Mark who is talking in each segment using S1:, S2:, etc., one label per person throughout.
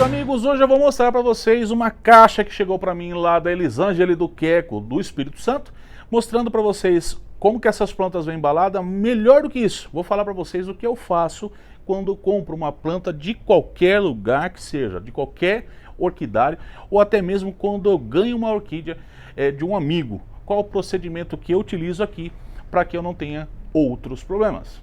S1: meus amigos, hoje eu vou mostrar para vocês uma caixa que chegou para mim lá da Elisângela e do Queco, do Espírito Santo, mostrando para vocês como que essas plantas vêm embaladas. Melhor do que isso, vou falar para vocês o que eu faço quando eu compro uma planta de qualquer lugar que seja, de qualquer orquidário, ou até mesmo quando eu ganho uma orquídea de um amigo. Qual o procedimento que eu utilizo aqui para que eu não tenha outros problemas.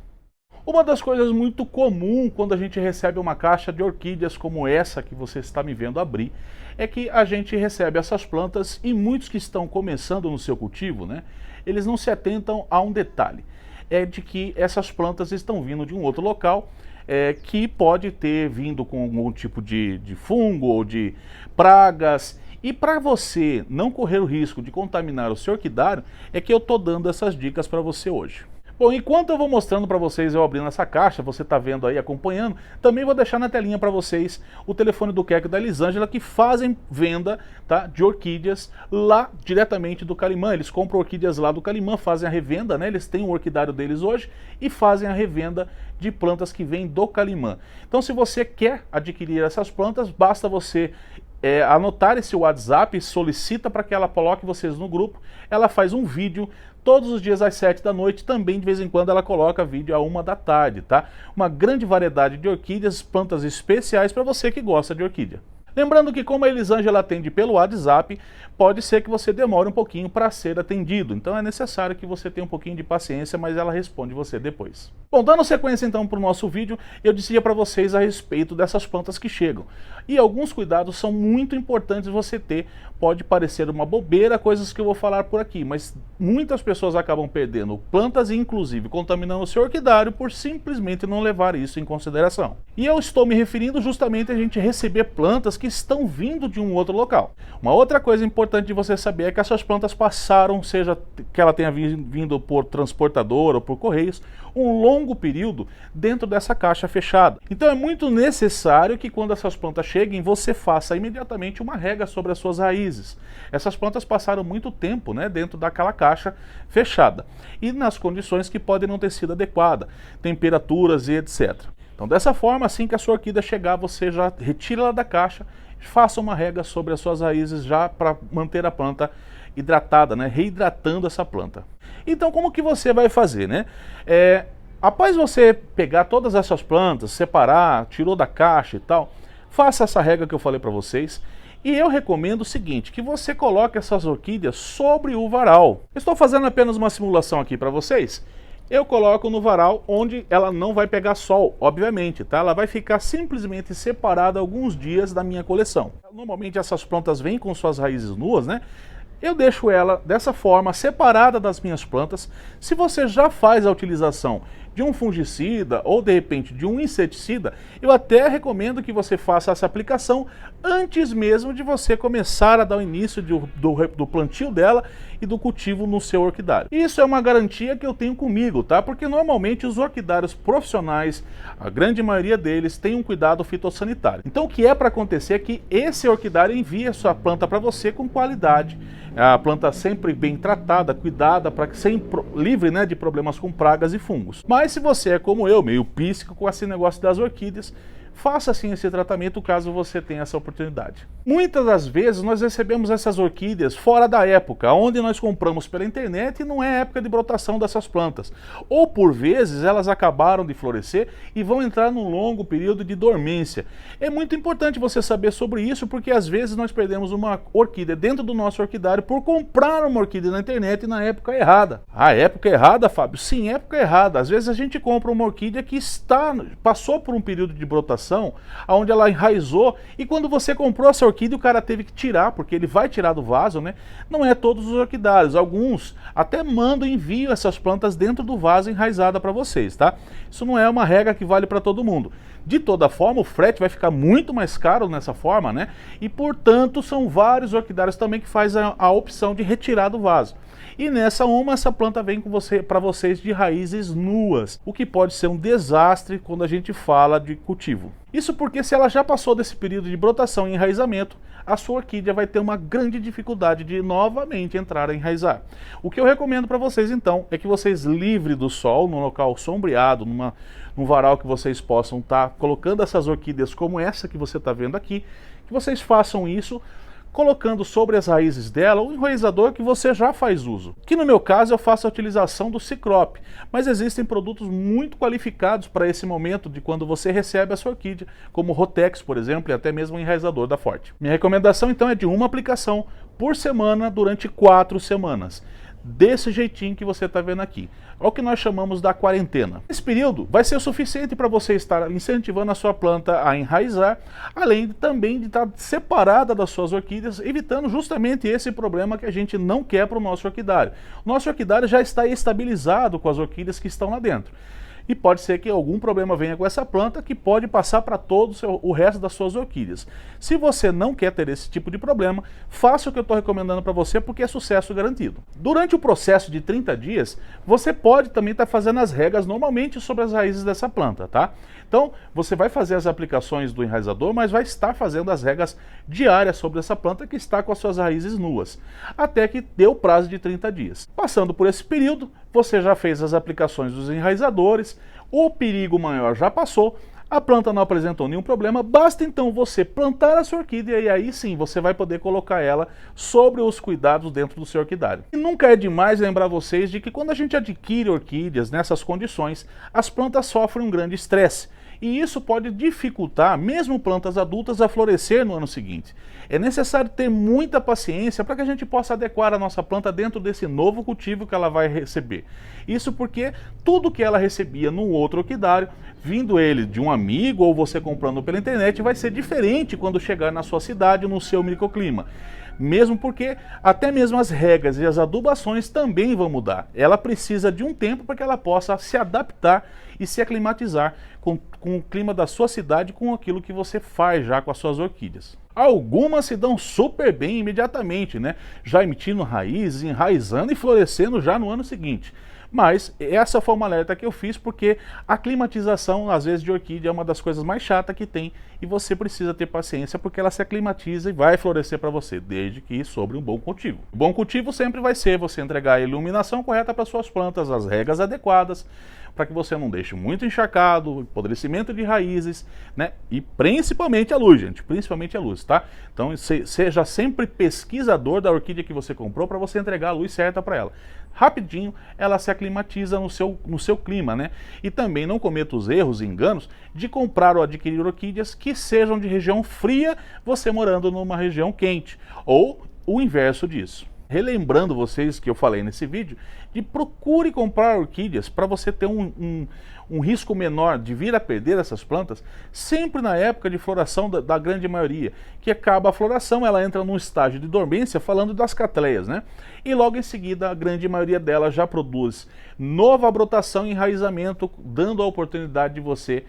S1: Uma das coisas muito comum quando a gente recebe uma caixa de orquídeas como essa que você está me vendo abrir, é que a gente recebe essas plantas e muitos que estão começando no seu cultivo, né, eles não se atentam a um detalhe, é de que essas plantas estão vindo de um outro local, que pode ter vindo com algum tipo de fungo ou de pragas. E para você não correr o risco de contaminar o seu orquidário, é que eu estou dando essas dicas para você hoje. Bom, enquanto eu vou mostrando para vocês eu abrindo essa caixa, você está vendo aí, acompanhando, também vou deixar na telinha para vocês o telefone do Queco e da Elisângela, que fazem venda, tá, de orquídeas lá diretamente do Calimã. Eles compram orquídeas lá do Calimã, fazem a revenda, né? Eles têm o orquidário deles hoje e fazem a revenda de plantas que vêm do Calimã. Então, se você quer adquirir essas plantas, basta você anotar esse WhatsApp, solicita para que ela coloque vocês no grupo. Ela faz um vídeo todos os dias às 7 da noite, também de vez em quando ela coloca vídeo à 1 da tarde, tá? Uma grande variedade de orquídeas, plantas especiais para você que gosta de orquídea. Lembrando que como a Elisângela atende pelo WhatsApp, pode ser que você demore um pouquinho para ser atendido. Então é necessário que você tenha um pouquinho de paciência, mas ela responde você depois. Bom, dando sequência então para o nosso vídeo, eu dizia para vocês a respeito dessas plantas que chegam. E alguns cuidados são muito importantes você ter. Pode parecer uma bobeira coisas que eu vou falar por aqui, mas muitas pessoas acabam perdendo plantas e inclusive contaminando o seu orquidário por simplesmente não levar isso em consideração. E eu estou me referindo justamente a gente receber plantas que estão vindo de um outro local. Uma outra coisa importante de você saber é que essas plantas passaram, seja que ela tenha vindo por transportador ou por correios, um longo período dentro dessa caixa fechada. Então é muito necessário que quando essas plantas cheguem, você faça imediatamente uma rega sobre as suas raízes. Essas plantas passaram muito tempo, né, dentro daquela caixa fechada e nas condições que podem não ter sido adequadas, temperaturas e etc. Então dessa forma, assim que a sua orquídea chegar, você já retira ela da caixa, faça uma rega sobre as suas raízes já para manter a planta hidratada, né, reidratando essa planta. Então como que você vai fazer, né? Após você pegar todas essas plantas, separar, tirou da caixa e tal, faça essa rega que eu falei para vocês. E eu recomendo o seguinte, que você coloque essas orquídeas sobre o varal. Estou fazendo apenas uma simulação aqui para vocês. Eu coloco no varal onde ela não vai pegar sol, obviamente, tá? Ela vai ficar simplesmente separada alguns dias da minha coleção. Normalmente essas plantas vêm com suas raízes nuas, né? Eu deixo ela dessa forma, separada das minhas plantas. Se você já faz a utilização de um fungicida ou de repente de um inseticida, eu até recomendo que você faça essa aplicação antes mesmo de você começar a dar o início do plantio dela e do cultivo no seu orquidário. Isso é uma garantia que eu tenho comigo, tá? Porque normalmente os orquidários profissionais, a grande maioria deles, tem um cuidado fitossanitário. Então o que é para acontecer é que esse orquidário envia a sua planta para você com qualidade, a planta sempre bem tratada, cuidada, para que sempre livre, né, de problemas com pragas e fungos. Mas se você é como eu, meio píssico com esse negócio das orquídeas, faça sim esse tratamento caso você tenha essa oportunidade. Muitas das vezes nós recebemos essas orquídeas fora da época, onde nós compramos pela internet e não é época de brotação dessas plantas. Ou por vezes elas acabaram de florescer e vão entrar num longo período de dormência. É muito importante você saber sobre isso, porque às vezes nós perdemos uma orquídea dentro do nosso orquidário por comprar uma orquídea na internet na época errada. Ah, época errada, Fábio? Sim, época errada. Às vezes a gente compra uma orquídea que passou por um período de brotação, onde ela enraizou, e quando você comprou essa orquídea, o cara teve que tirar, porque ele vai tirar do vaso, né? Não é todos os orquidários, alguns até mandam, enviam essas plantas dentro do vaso enraizada para vocês, tá? Isso não é uma regra que vale para todo mundo. De toda forma, o frete vai ficar muito mais caro nessa forma, né? E portanto, são vários orquidários também que fazem a opção de retirar do vaso. E essa planta vem para vocês de raízes nuas, o que pode ser um desastre quando a gente fala de cultivo. Isso porque se ela já passou desse período de brotação e enraizamento, a sua orquídea vai ter uma grande dificuldade de novamente entrar a enraizar. O que eu recomendo para vocês então é que vocês livrem do sol, num local sombreado, num varal que vocês possam estar colocando essas orquídeas como essa que você está vendo aqui, que vocês façam isso colocando sobre as raízes dela um enraizador que você já faz uso. Que no meu caso eu faço a utilização do Cicrop, mas existem produtos muito qualificados para esse momento de quando você recebe a sua orquídea, como o Rotex, por exemplo, e até mesmo o enraizador da Forte. Minha recomendação então é de uma aplicação por semana durante 4 semanas. Desse jeitinho que você está vendo aqui. É o que nós chamamos da quarentena. Esse período vai ser o suficiente para você estar incentivando a sua planta a enraizar, além também de estar separada das suas orquídeas, evitando justamente esse problema que a gente não quer para o nosso orquidário. O nosso orquidário já está estabilizado com as orquídeas que estão lá dentro. E pode ser que algum problema venha com essa planta que pode passar para todo o resto das suas orquídeas. Se você não quer ter esse tipo de problema, faça o que eu estou recomendando para você, porque é sucesso garantido. Durante o processo de 30 dias, você pode também estar fazendo as regas normalmente sobre as raízes dessa planta, tá? Então, você vai fazer as aplicações do enraizador, mas vai estar fazendo as regas diárias sobre essa planta que está com as suas raízes nuas, até que dê o prazo de 30 dias. Passando por esse período, você já fez as aplicações dos enraizadores, o perigo maior já passou, a planta não apresentou nenhum problema, basta então você plantar a sua orquídea e aí sim você vai poder colocar ela sobre os cuidados dentro do seu orquidário. E nunca é demais lembrar vocês de que quando a gente adquire orquídeas nessas condições, as plantas sofrem um grande estresse. E isso pode dificultar mesmo plantas adultas a florescer no ano seguinte. É necessário ter muita paciência para que a gente possa adequar a nossa planta dentro desse novo cultivo que ela vai receber. Isso porque tudo que ela recebia no outro orquidário, vindo ele de um amigo ou você comprando pela internet, vai ser diferente quando chegar na sua cidade, no seu microclima. Mesmo porque até mesmo as regas e as adubações também vão mudar. Ela precisa de um tempo para que ela possa se adaptar e se aclimatizar com o clima da sua cidade, com aquilo que você faz já com as suas orquídeas. Algumas se dão super bem imediatamente, né? Já emitindo raízes, enraizando e florescendo já no ano seguinte. Mas essa foi uma alerta que eu fiz porque a climatização, às vezes, de orquídea é uma das coisas mais chatas que tem e você precisa ter paciência porque ela se aclimatiza e vai florescer para você, desde que sobre um bom cultivo. O bom cultivo sempre vai ser você entregar a iluminação correta para suas plantas, as regas adequadas, para que você não deixe muito encharcado, apodrecimento de raízes, né? E principalmente a luz, gente, principalmente a luz, tá? Então seja sempre pesquisador da orquídea que você comprou para você entregar a luz certa para ela. Rapidinho ela se aclimatiza no seu clima, né? E também não cometa os erros e enganos de comprar ou adquirir orquídeas que sejam de região fria, você morando numa região quente, ou o inverso disso. Relembrando vocês que eu falei nesse vídeo, de procure comprar orquídeas para você ter um risco menor de vir a perder essas plantas, sempre na época de floração da grande maioria, que acaba a floração, ela entra num estágio de dormência, falando das catleias, né? E logo em seguida a grande maioria delas já produz nova brotação e enraizamento, dando a oportunidade de você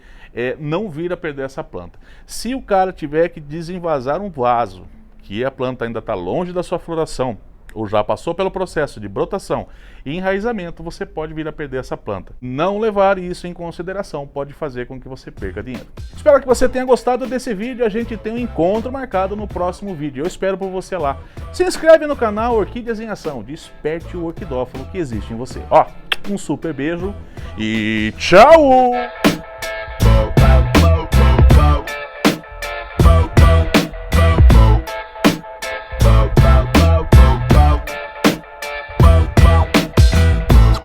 S1: não vir a perder essa planta. Se o cara tiver que desenvasar um vaso, que a planta ainda está longe da sua floração, ou já passou pelo processo de brotação e enraizamento, você pode vir a perder essa planta. Não levar isso em consideração pode fazer com que você perca dinheiro. Espero que você tenha gostado desse vídeo. A gente tem um encontro marcado no próximo vídeo. Eu espero por você lá. Se inscreve no canal Orquídeas em Ação. Desperte o orquidófilo que existe em você. Ó, um super beijo e tchau!